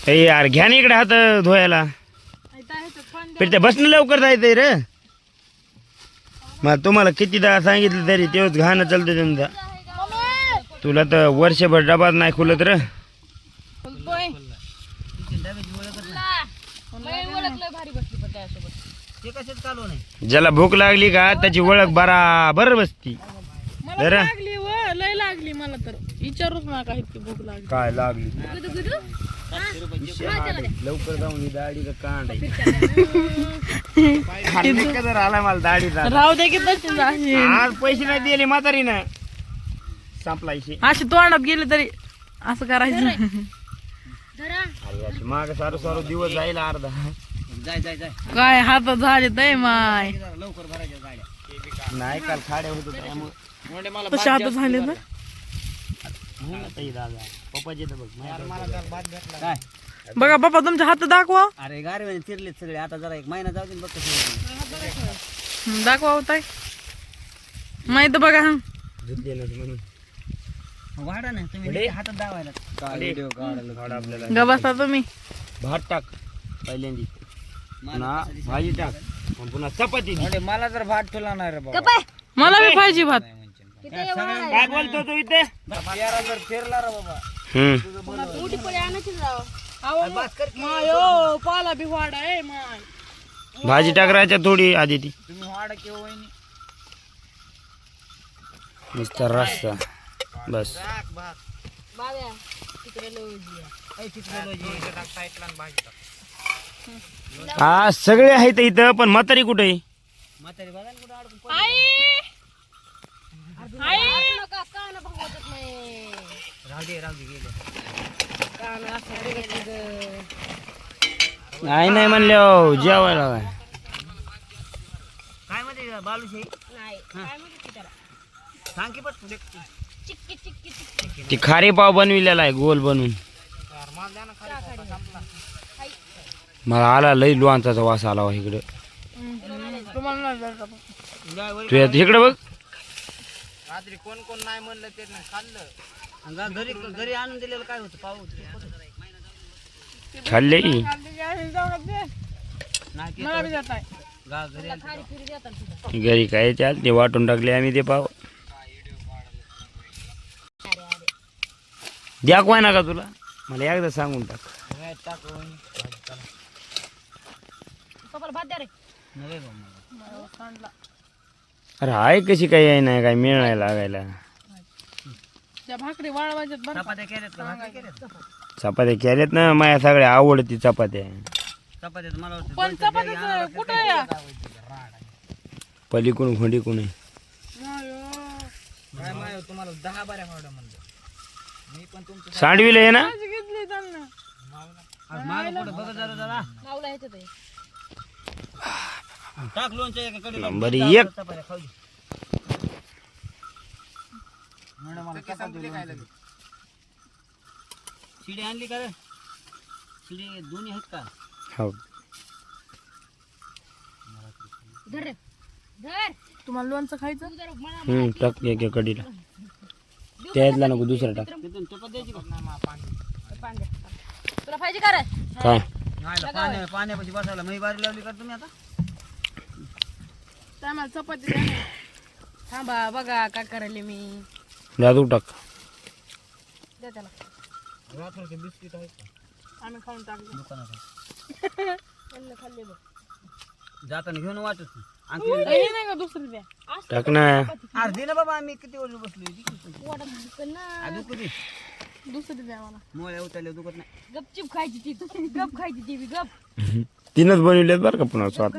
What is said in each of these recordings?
ए यार घ्या ना इकडे हात धुवायला. फिरते बसणं लवकर जायचंय रे. मग तुम्हाला कितीदा सांगितलं तरी तेच घाणं चालतं तुमचा. तुला तर वर्षभर डबाच नाही खुलत रे. ज्याला भूक लागली का त्याची ओळख बराबर बसती. लय लागली मला तर विचारूच नका इतकी भूक लागली. काय लागली लवकर जाऊन दाढी कांड आला मला दाढी. राहू दे की आज पैसे नाही दिले म्हातारीनं संपलायचे. अशी तोंडात गेले तरी असं करायचं. माग सारू सारू दिवस जाईल अर्धा. काय हात झाले तय माय नाही काल खाड्या होत त्यामुळे तसे हात झाले ना. पप्पाचे तर बघ बघा बाबा तुमच्या हात दाखवा. अरे गारव्याने चिरलेत सगळे. आता जरा एक महिना जाऊ दे बघ कसं दाखवा होताय माहित बघा. म्हणून वाढा ना तुम्ही हातात दावायला. ग बसता तुम्ही. भात टाक पहिल्यांदी, पुन्हा भाजी टाक, मग पुन्हा चपाती. मला जर भात ठेवला नाही रे बाबा. मला बी पाहिजे भात. काय बोलतो तू इथे? जर फिरला रे बाबा. पाला बी वाडा आहे माय. भाजी टाकरायच्या थोडी आधी ती तुम्ही वाडा किंवा वहिनी नुसता रस्ता बस. हा सगळे आहेत इथं, पण म्हातारी कुठे आहे? म्हातारी बघा ना कुठं अडकून राहू दे गेले. नाही नाही म्हणले जेवायला काय काय म्हणते बालूशाही सांग की पण ती खारे पाव बनविलेला आहे गोल बनवून. मला आला लई लोणचाचा वास आला इकडे. तू इकडे बघ. रात्री कोण कोण नाही म्हणलं ते नाही खाल्लं. घरी घरी आणून दिलेलं काय होतं पाव खाल्ले घरी काय चाल ते वाटून टाकले आम्ही ते पाव. द्या काय ना का तुला मला एकदा सांगून टाक. अरे आहे कशी काही आहे नाही काय मिळ नाही लागायला. भाकरी वाळवायच्यात. चपात्या केल्यात का भाकरी केल्यात? चपात्या केल्यात ना माझ्या सगळ्या आवडती चपात्या. चपात्यात मला वाटतं पण चपात्या कुठं आहे? पलीकडून खोंडीकडून आहे. काय माय तुम्हाला 10 बाऱ्या खावडा म्हणलं मी. पण तुमचं सांडविल आहे ना. घेतली त्यांना माग पुढे बघत जरा जरा टाक लोणचं एकाकडे. नंबर एक. चपात्या खाऊ दे. मला चपाती शिडी आणली का रे? शिडी दोन्ही आहेत का? हो तुम्हाला लोणचं खायचं. टाक एका कडीला त्यातला नको दुसरा टाक. तिथून चपात द्यायची का? तुला पाहिजे का रे? काय पाण्यापाशी बसायला मी बारी लावली का तुम्ही आता? आम्हाला चपाती द्या ना. थांबा बघा काय करायले मी. जादू टाक. द्या त्याला. रात्रचे बिस्किट आहेत का? आम्ही खाऊन टाकले. दुकानात खाल्ले बघ. जाताना घेऊन वाटत हे नाही का दुसरी द्या. टाक ना. अर्धी ना बाबा आम्ही किती वर्ष बसलो. दुसरी द्या मला. मोळ्या उतरल्या दुखत नाही. गपचिप खायची ती. गप खायची ती बी गप. तीनच बनविलेत बरं का पुन्हा स्वाद.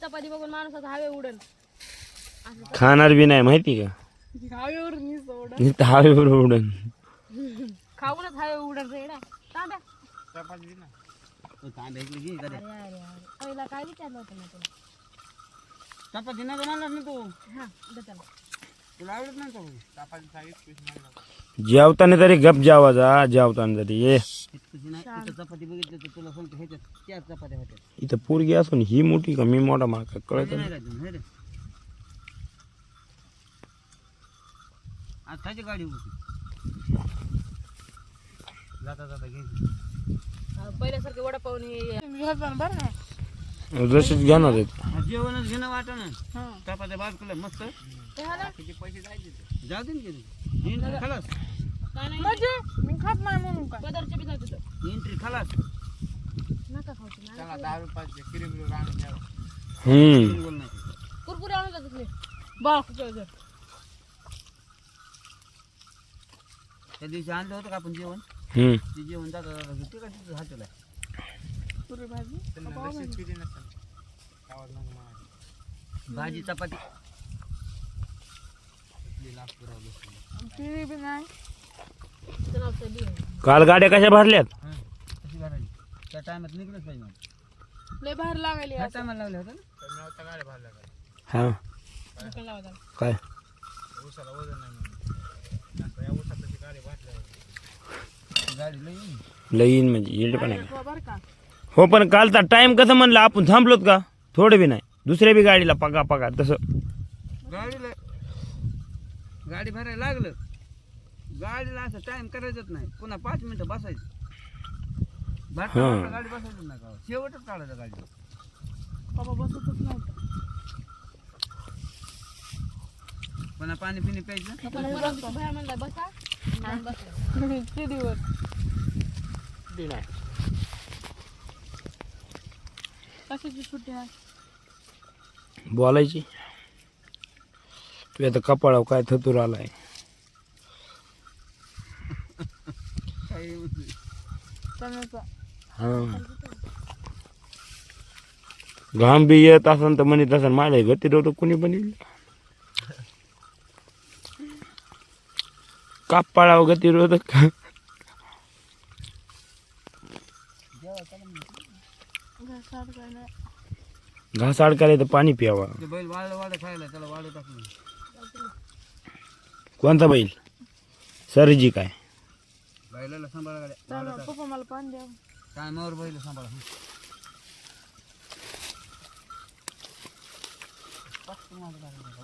चपाती बघून माणूस हवे उडन. खाणार बी नाही माहिती का. हवेवर नुसतं हवेवर उडन. खाऊनच हवे उडन रेडा. तांब्या. तांब्या इकडे घे का रे? पहिला काय विचारलं होतं ना तुला? चपाती नाही बनवणार ना तू? हा दे त्याला. तुला आवडत नाही चपाती? जेवताना तरी गप जेवा जा. जेवताना तरी ये चपाती बघितलं तर तुला सांगतो ह्याच्यात 4 चपात्या होत्या. इथं पोरगी असून ही मोठी का मी मोठा माका कळत नाही. आज खायची गाडी होती. जाता जाता घे पहिल्यासारखे वडापाव बरं ना जशीच घेणार आहेत. जेवणच घेणं वाटा ना हा चपात्या बाजूला मस्त त्याला किती पैसे जायचे जाऊ दे ना एंट्री खलास म्हणजे मी खात नाही म्हणून काय पदार्थ बी जाते एंट्री खलास नका खाऊ चला 10 रुपयाचे क्रीम रोल आणून द्या बोल नाही कुरकुरे आणून जातात मी बाळा त्या दिवशी आणलं होतं का आपण जेवण हम्म. ते जेवण जाता जाता ते का तिथं हॉटेल आहे पुरी भाजी भाजी चपाती पुरी बी नाही काल गाड्या कशा भरल्यात? कशी भरायची त्या टायमात निघलंच पाहिजे मला लय बाहेर लागायली त्या टायमाला लावले होते ना हा काय गाडी लई लईन म्हणजे येईल पण आहे. बरं का हो पण कालचा टाइम कसं म्हणलं आपण थांबलोत का? थोडं बी नाही, दुसऱ्या बी गाडीला पगा पगा तसं. गाडीला गाडी भरायला लागलं गाडीला असं टाइम करायचंच नाही पुन्हा 5 मिनिटं बसायचं भरता गाडी बसायचं नाही का शेवटच काढायचं गाडी बाबा बसतच नाही पुन्हा पाणी पिणी प्यायचं दिवस कशाची सुट्टी आहे बोलायची तू आता कपाळावर काय थतूर आलाय. काही म्हणते. चण्याचा हा घाम बी येत असन तर म्हणत असन मला गती होतं कुणी पण येईल. कपाळावर गती रोधक घास अडकायला तर पाणी प्यावा. ते बैल वाढ खायला त्याला वाढ टाकलं कोणता बैल? सरजी काय बैलाला सांभाळा गाड्या चला पप्पा मला पाणी द्या टायमावर बैल सांभाळा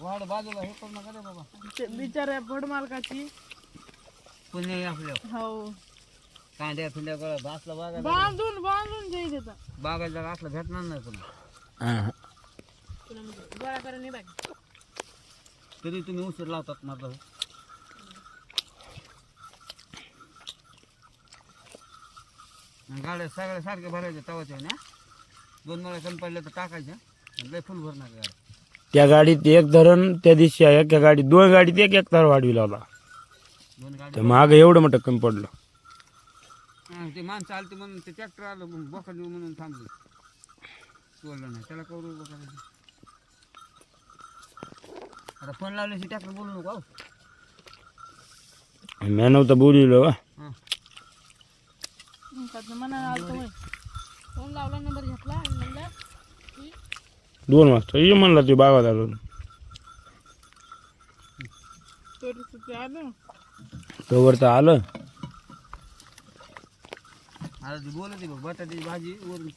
वाढ बाजूला हे करू नका रे बाबा बिचाऱ्या फड मालकाची पुणे आपल्या हो कांद्या फिंड्या गोळा असला बागा बांधून बांधून जाई देता बागायला जागा असला भेटणार नाही पुन्हा हा. गोळा करा नाही बाकी तरी तुम्ही उशीर लावतात माझं गाड्या सगळ्या सारख्या भरायच्या तवाच्या ना 2 वेळा कमी पडल्या तर टाकायच्या लय फुल भरणार गाड्या त्या गाडीत एक धरण त्या दिवशी एका गाडीत 2 गाडीत एक तार वाढविला होता 2 गाड्या तर माग एवढं मोठं कमी पडलं. ते माणसं आलते म्हणून ते ट्रॅक्टर आलं बोका देऊ म्हणून थांबलं सोडलं नाही त्याला करू करायचं आता फोन लावल्याशी ट्रॅक्टर बोलू नको मी नव्हतं बोलिलो वा. हां मनाला आलतो होय फोन लावला नंबर घेतला आणि म्हणलं 2 वाजता ये म्हणला ते बागात आलो. तरी सुट्टी आलं तोवर तर आलं. आता ती बोलत बघ बटाट्याची भाजी वरून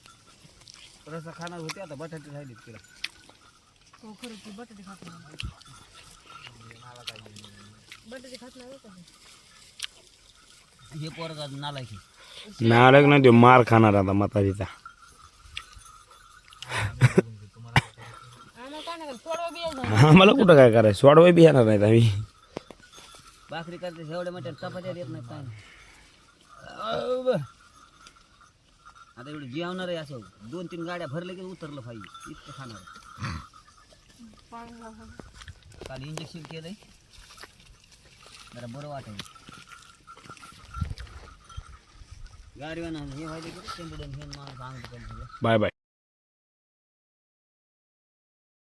रसा खाणार होते आता बटाटे राहिले तिला हो खरं ती बटाटे खात नाही बटाटे खात नाही का हे पोरगा नालाय की नालक ना ते मार खाणार आता म्हातारीचा. आम्हाला काय नाही सोडवा बी यायचं आम्हाला कुठं काय करायचं सोडवाय बी येणार नाहीत आम्ही. भाकरी करते एवढ्या मोठ्या चपात्या देत नाही काय नाही. आता एवढं जेवणार आहे असं 2-3 गाड्या भरले की उतरलं पाहिजे इतकं खाणार काल इंजेक्शन केलंय जरा बरं वाटेल गाडीवाना हे व्हायचं की टेम्पोडन हे माणूस सांगतो बाय बाय.